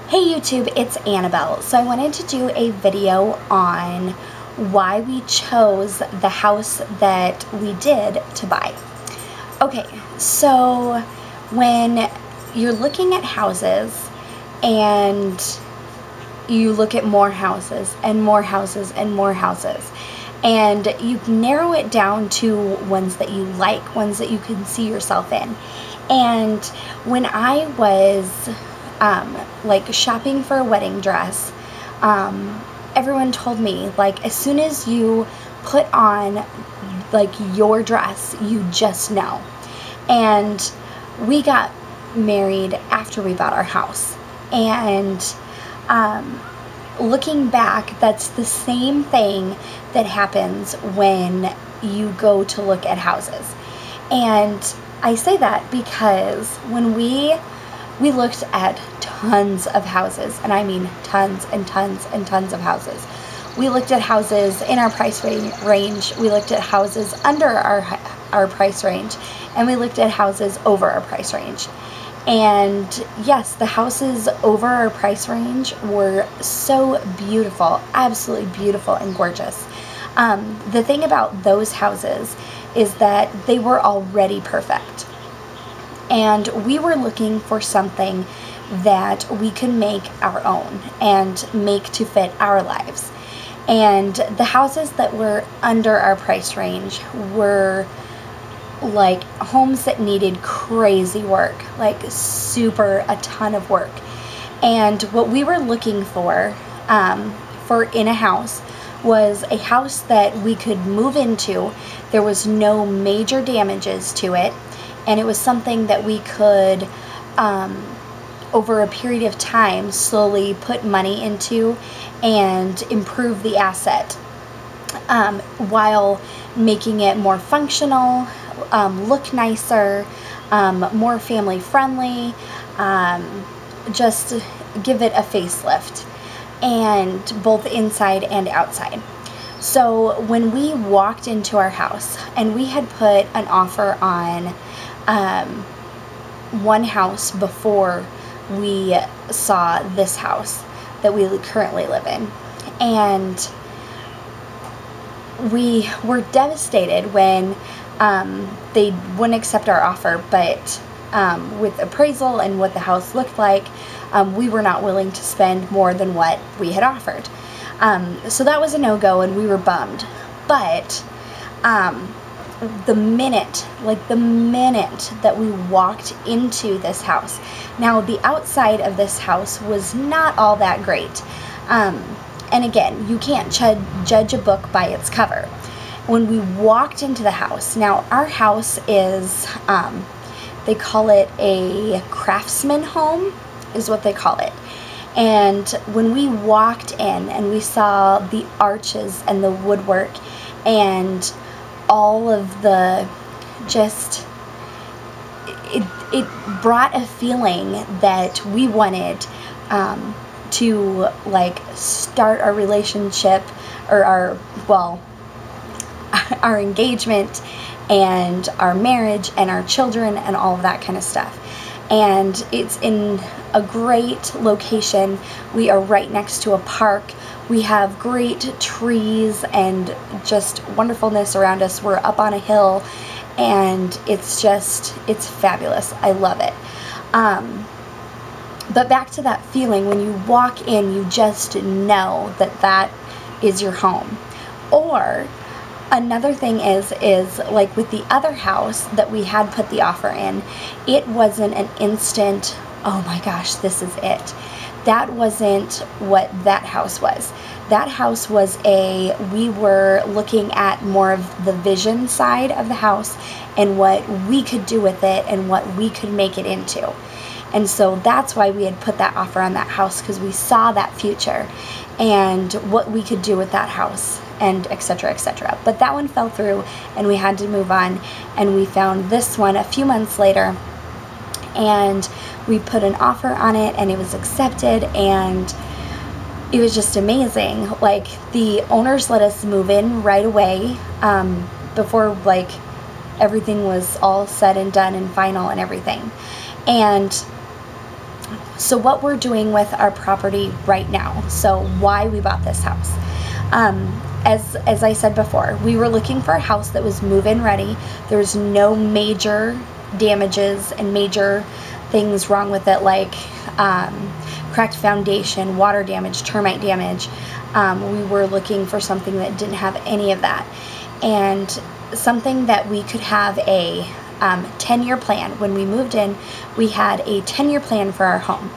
Hey YouTube, it's Annabelle. So I wanted to do a video on why we chose the house that we did to buy. Okay, so when you're looking at houses and you look at more houses and more houses and more houses, and you narrow it down to ones that you like, ones that you can see yourself in. And when I was like shopping for a wedding dress, everyone told me, like, as soon as you put on like your dress, you just know. And we got married after we bought our house, and looking back, that's the same thing that happens when you go to look at houses. And I say that because when we looked at tons of houses, and I mean tons and tons and tons of houses. We looked at houses in our price range, we looked at houses under our price range, and we looked at houses over our price range. And yes, the houses over our price range were so beautiful, absolutely beautiful and gorgeous. The thing about those houses is that they were already perfect. And we were looking for something that we could make our own and make to fit our lives. And the houses that were under our price range were like homes that needed crazy work, like a ton of work. And what we were looking for in a house was a house that we could move into. There was no major damages to it, and it was something that we could over a period of time slowly put money into and improve the asset while making it more functional, look nicer, more family friendly, just give it a facelift, and both inside and outside. So when we walked into our house, and we had put an offer on one house before we saw this house that we currently live in, and we were devastated when they wouldn't accept our offer. But with appraisal and what the house looked like, we were not willing to spend more than what we had offered. So that was a no-go, and we were bummed. But the minute that we walked into this house, now the outside of this house was not all that great. And again, you can't judge a book by its cover. When we walked into the house, now our house is, they call it a craftsman home, is what they call it. And when we walked in and we saw the arches and the woodwork and all of the, just, it brought a feeling that we wanted to like start our relationship, or our engagement and our marriage and our children and all of that kind of stuff. And it's in a great location. We are right next to a park. We have great trees and just wonderfulness around us. We're up on a hill, and it's fabulous. I love it. But back to that feeling, when you walk in, you just know that that is your home. Or another thing is like with the other house that we had put the offer in, it wasn't an instant, oh my gosh, this is it. That wasn't what that house was. That house was we were looking at more of the vision side of the house and what we could do with it and what we could make it into. And so that's why we had put that offer on that house, because we saw that future and what we could do with that house, and etc., etc. But that one fell through, and we had to move on, and we found this one a few months later, and we put an offer on it, and it was accepted, and it was just amazing. Like, the owners let us move in right away, before like everything was all said and done and final and everything. And So what we're doing with our property right now, so why we bought this house. As I said before, we were looking for a house that was move-in ready. There's no major damages and major things wrong with it, like cracked foundation, water damage, termite damage. We were looking for something that didn't have any of that, and something that we could have a 10-year plan. When we moved in, we had a 10-year plan for our home,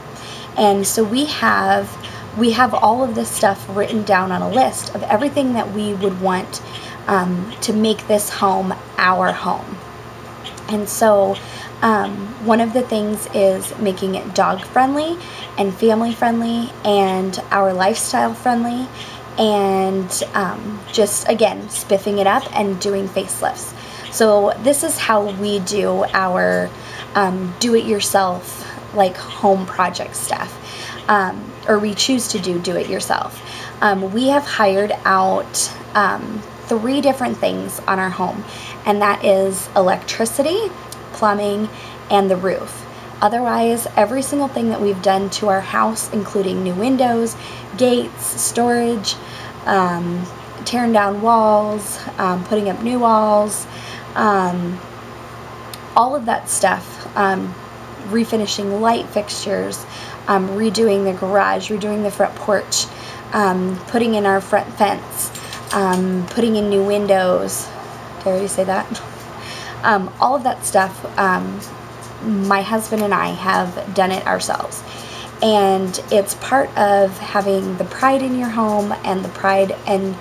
and so we have all of this stuff written down on a list of everything that we would want to make this home our home. And so one of the things is making it dog friendly and family friendly and our lifestyle friendly, and just again spiffing it up and doing facelifts. So this is how we do our do-it-yourself, like home project stuff, or we choose to do it-yourself. We have hired out 3 different things on our home, and that is electricity, plumbing, and the roof. Otherwise, every single thing that we've done to our house, including new windows, gates, storage, tearing down walls, putting up new walls, all of that stuff, refinishing light fixtures, redoing the garage, redoing the front porch, putting in our front fence, putting in new windows. Did I already say that? All of that stuff, my husband and I have done it ourselves. And it's part of having the pride in your home and the pride and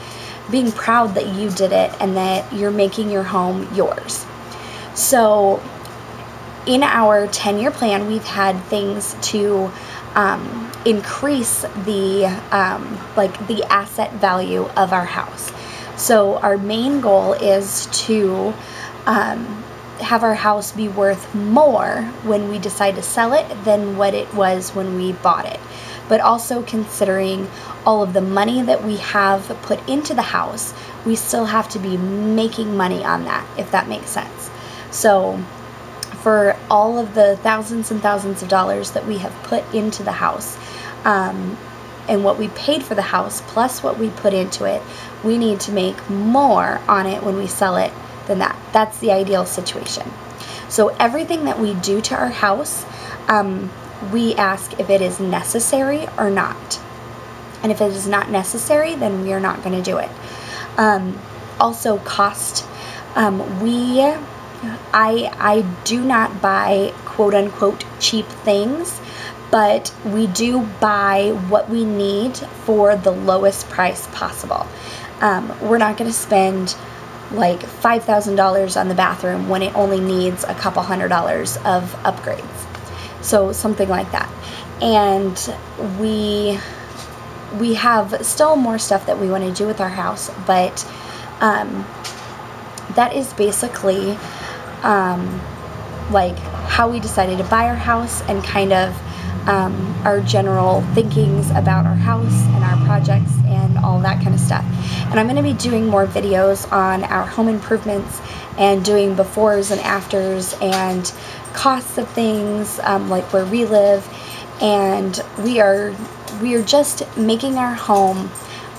being proud that you did it and that you're making your home yours. So in our 10-year plan, we've had things to increase the the asset value of our house. So our main goal is to have our house be worth more when we decide to sell it than what it was when we bought it. But also considering all of the money that we have put into the house, we still have to be making money on that, if that makes sense. So for all of the thousands and thousands of dollars that we have put into the house, and what we paid for the house plus what we put into it, we need to make more on it when we sell it than that. That's the ideal situation. So everything that we do to our house, we ask if it is necessary or not. And if it is not necessary, then we are not going to do it. Also cost. I do not buy quote unquote cheap things, but we do buy what we need for the lowest price possible. We're not going to spend like $5,000 on the bathroom when it only needs a couple $100 of upgrades. So something like that. And we have still more stuff that we want to do with our house, but that is basically like how we decided to buy our house and kind of our general thinkings about our house and our projects and all that kind of stuff. And I'm going to be doing more videos on our home improvements and doing befores and afters and costs of things, like where we live. And we are just making our home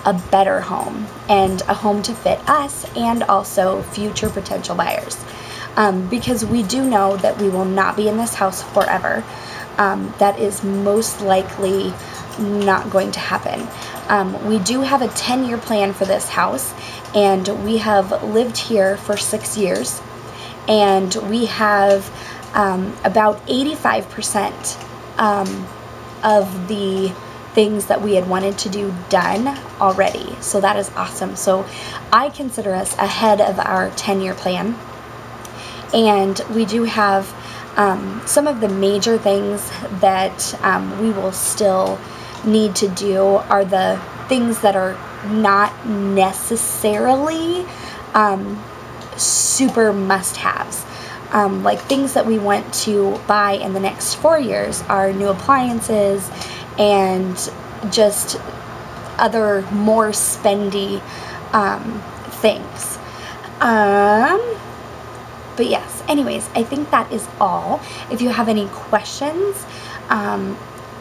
a better home and a home to fit us and also future potential buyers. Because we do know that we will not be in this house forever. That is most likely not going to happen. We do have a 10-year plan for this house, and we have lived here for 6 years, and we have about 85% of the things that we had wanted to do done already. So that is awesome. So I consider us ahead of our 10-year plan, and we do have some of the major things that we will still need to do are the things that are not necessarily super must-haves. Like things that we want to buy in the next 4 years are new appliances and just other more spendy things. But yes, anyways, I think that is all. If you have any questions,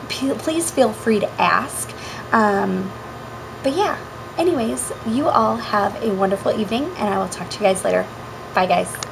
please feel free to ask. But yeah, anyways, you all have a wonderful evening, and I will talk to you guys later. Bye, guys.